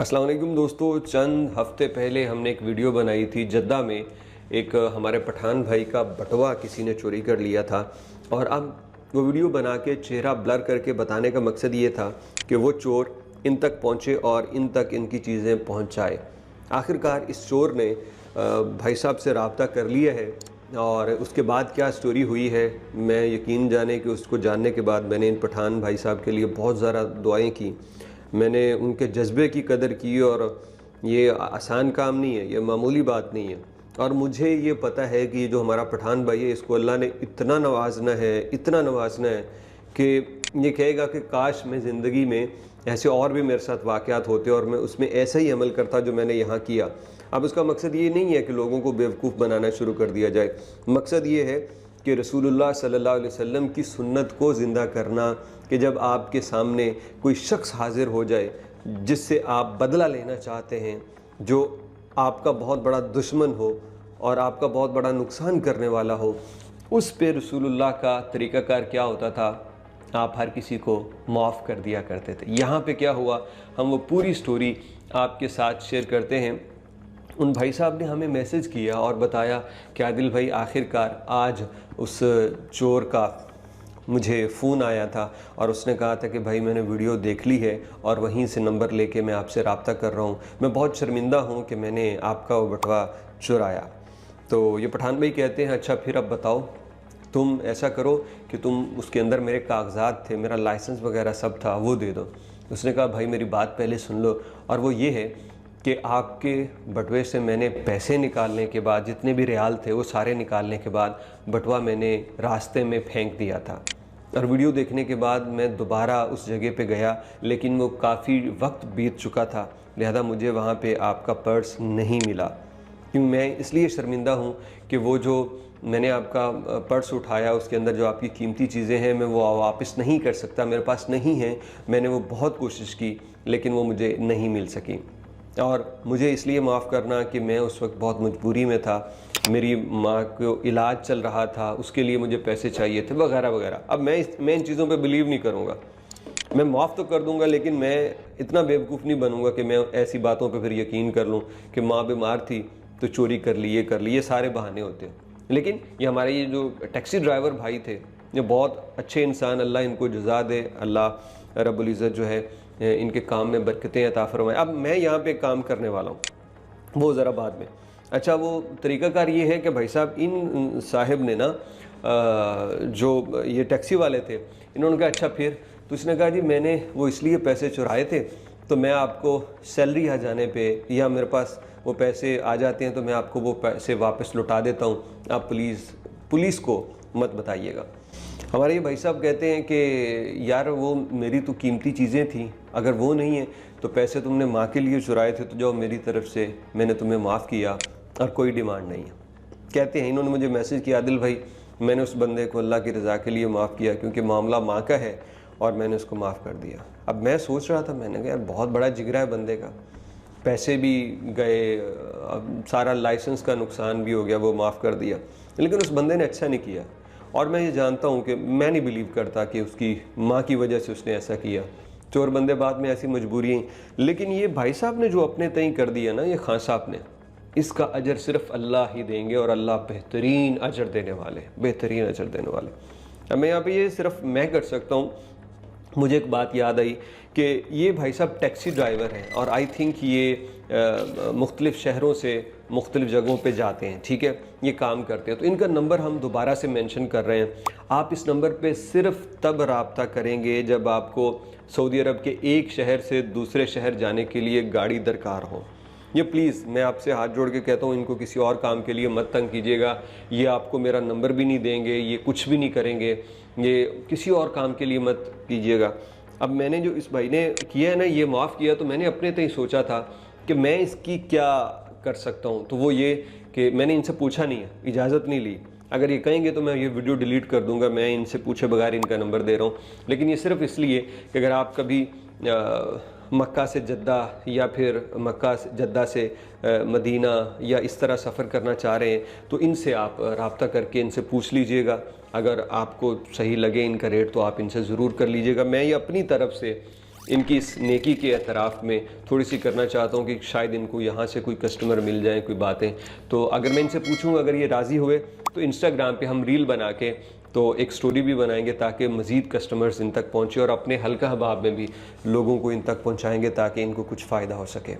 अस्सलाम वालेकुम दोस्तों, चंद हफ्ते पहले हमने एक वीडियो बनाई थी। जद्दा में एक हमारे पठान भाई का बटवा किसी ने चोरी कर लिया था और अब वो वीडियो बना के चेहरा ब्लर करके बताने का मकसद ये था कि वो चोर इन तक पहुँचे और इन तक इनकी चीज़ें पहुँचाए। आखिरकार इस चोर ने भाई साहब से रब्ता कर लिया है और उसके बाद क्या स्टोरी हुई है, मैं यकीन जाने कि उसको जानने के बाद मैंने इन पठान भाई साहब के लिए बहुत ज़्यादा दुआएं की। मैंने उनके जज्बे की कदर की और ये आसान काम नहीं है, ये मामूली बात नहीं है। और मुझे ये पता है कि ये जो हमारा पठान भाई है, इसको अल्लाह ने इतना नवाजना है, इतना नवाजना है कि ये कहेगा कि काश मैं ज़िंदगी में ऐसे और भी मेरे साथ वाक़यात होते और मैं उसमें ऐसा ही अमल करता जो मैंने यहाँ किया। अब उसका मकसद ये नहीं है कि लोगों को बेवकूफ़ बनाना शुरू कर दिया जाए। मकसद ये है कि रसूलुल्लाह सल्लल्लाहु अलैहि वसल्लम की सुन्नत को ज़िंदा करना, कि जब आपके सामने कोई शख्स हाज़िर हो जाए जिससे आप बदला लेना चाहते हैं, जो आपका बहुत बड़ा दुश्मन हो और आपका बहुत बड़ा नुकसान करने वाला हो, उस पे रसूलुल्लाह का तरीक़ाकार क्या होता था, आप हर किसी को माफ़ कर दिया करते थे। यहाँ पे क्या हुआ, हम वो पूरी स्टोरी आपके साथ शेयर करते हैं। उन भाई साहब ने हमें मैसेज किया और बताया कि आदिल भाई, आखिरकार आज उस चोर का मुझे फ़ोन आया था और उसने कहा था कि भाई मैंने वीडियो देख ली है और वहीं से नंबर लेके मैं आपसे रब्ता कर रहा हूँ। मैं बहुत शर्मिंदा हूँ कि मैंने आपका वो बटवा चुराया। तो ये पठान भाई कहते हैं, अच्छा फिर अब बताओ, तुम ऐसा करो कि तुम उसके अंदर मेरे कागजात थे, मेरा लाइसेंस वगैरह सब था, वो दे दो। उसने कहा भाई मेरी बात पहले सुन लो, और वो ये है कि आपके बटवे से मैंने पैसे निकालने के बाद, जितने भी रियाल थे वो सारे निकालने के बाद, बटवा मैंने रास्ते में फेंक दिया था। और वीडियो देखने के बाद मैं दोबारा उस जगह पे गया, लेकिन वो काफ़ी वक्त बीत चुका था, लिहाजा मुझे वहाँ पे आपका पर्स नहीं मिला। क्यों मैं इसलिए शर्मिंदा हूँ कि वो जो मैंने आपका पर्स उठाया, उसके अंदर जो आपकी कीमती चीज़ें हैं, मैं वो वापस नहीं कर सकता, मेरे पास नहीं है। मैंने वो बहुत कोशिश की लेकिन वो मुझे नहीं मिल सकी। और मुझे इसलिए माफ़ करना कि मैं उस वक्त बहुत मजबूरी में था, मेरी माँ को इलाज चल रहा था, उसके लिए मुझे पैसे चाहिए थे वगैरह वगैरह। अब मैं इन चीज़ों पे बिलीव नहीं करूँगा। मैं माफ़ तो कर दूँगा लेकिन मैं इतना बेवकूफ़ नहीं बनूँगा कि मैं ऐसी बातों पे फिर यकीन कर लूँ कि माँ बीमार थी तो चोरी कर ली, ये कर ली, ये सारे बहाने होते हैं। लेकिन ये हमारे ये जो टैक्सी ड्राइवर भाई थे, ये बहुत अच्छे इंसान, अल्लाह इनको जज़ा दे, अल्लाह रब्बुल इज़्ज़त जो है इनके काम में बरकतें अता फरमाए। अब मैं यहाँ पे काम करने वाला हूँ, वो ज़रा बाद में। अच्छा, वो तरीक़ाकार ये है कि भाई साहब इन साहिब ने ना जो ये टैक्सी वाले थे, इन्होंने कहा अच्छा फिर, तो उसने कहा जी मैंने वो इसलिए पैसे चुराए थे, तो मैं आपको सैलरी आ जाने पे या मेरे पास वो पैसे आ जाते हैं तो मैं आपको वो पैसे वापस लौटा देता हूँ, आप प्लीज़ पुलिस को मत बताइएगा। हमारे ये भाई साहब कहते हैं कि यार वो मेरी तो कीमती चीज़ें थी, अगर वो नहीं है तो पैसे तुमने माँ के लिए चुराए थे तो जाओ, मेरी तरफ से मैंने तुम्हें माफ़ किया और कोई डिमांड नहीं है। कहते हैं इन्होंने मुझे मैसेज किया, आदिल भाई मैंने उस बंदे को अल्लाह की रज़ा के लिए माफ़ किया क्योंकि मामला माँ का है और मैंने उसको माफ़ कर दिया। अब मैं सोच रहा था, मैंने कहा यार बहुत बड़ा जिगरा है बंदे का, पैसे भी गए, अब सारा लाइसेंस का नुकसान भी हो गया, वो माफ़ कर दिया, लेकिन उस बंदे ने अच्छा नहीं किया। और मैं ये जानता हूँ कि मैं नहीं बिलीव करता कि उसकी माँ की वजह से उसने ऐसा किया। चोर बंदे बाद में ऐसी मजबूरी, लेकिन ये भाई साहब ने जो अपने तय कर दिया ना, ये खान साहब ने, इसका अजर सिर्फ अल्लाह ही देंगे और अल्लाह बेहतरीन अजर देने वाले, बेहतरीन अजर देने वाले। अब मैं यहाँ पे ये सिर्फ मैं कर सकता हूँ। मुझे एक बात याद आई कि ये भाई साहब टैक्सी ड्राइवर हैं और आई थिंक ये मुख्तलिफ़ शहरों से मुख्तलिफ़ जगहों पे जाते हैं, ठीक है, ये काम करते हैं। तो इनका नंबर हम दोबारा से मेंशन कर रहे हैं। आप इस नंबर पे सिर्फ तब रब्ता करेंगे जब आपको सऊदी अरब के एक शहर से दूसरे शहर जाने के लिए गाड़ी दरकार हो। ये प्लीज़ मैं आपसे हाथ जोड़ के कहता हूँ, इनको किसी और काम के लिए मत तंग कीजिएगा। ये आपको मेरा नंबर भी नहीं देंगे, ये कुछ भी नहीं करेंगे, ये किसी और काम के लिए मत कीजिएगा। अब मैंने जो इस भाई ने किया है ना, ये माफ़ किया, तो मैंने अपने तय सोचा था कि मैं इसकी क्या कर सकता हूँ। तो वो ये कि मैंने इनसे पूछा नहीं है, इजाज़त नहीं ली। अगर ये कहेंगे तो मैं ये वीडियो डिलीट कर दूंगा, मैं इनसे पूछे बगैर इनका नंबर दे रहा हूँ। लेकिन ये सिर्फ इसलिए कि अगर आप कभी मक्का से जद्दा या फिर मक्का से जद्दा से मदीना या इस तरह सफ़र करना चाह रहे हैं तो इनसे आप रब्ता करके इनसे पूछ लीजिएगा। अगर आपको सही लगे इनका रेट तो आप इनसे ज़रूर कर लीजिएगा। मैं ये अपनी तरफ से इनकी इस नेकी के एतराफ़ में थोड़ी सी करना चाहता हूँ कि शायद इनको यहाँ से कोई कस्टमर मिल जाए, कोई बातें। तो अगर मैं इनसे पूछूँ, अगर ये राज़ी हुए तो इंस्टाग्राम पे हम रील बना के तो एक स्टोरी भी बनाएंगे ताकि मज़ीद कस्टमर्स इन तक पहुँचे, और अपने हल्का हबाब में भी लोगों को इन तक पहुँचाएँगे ताकि इनको कुछ फ़ायदा हो सके।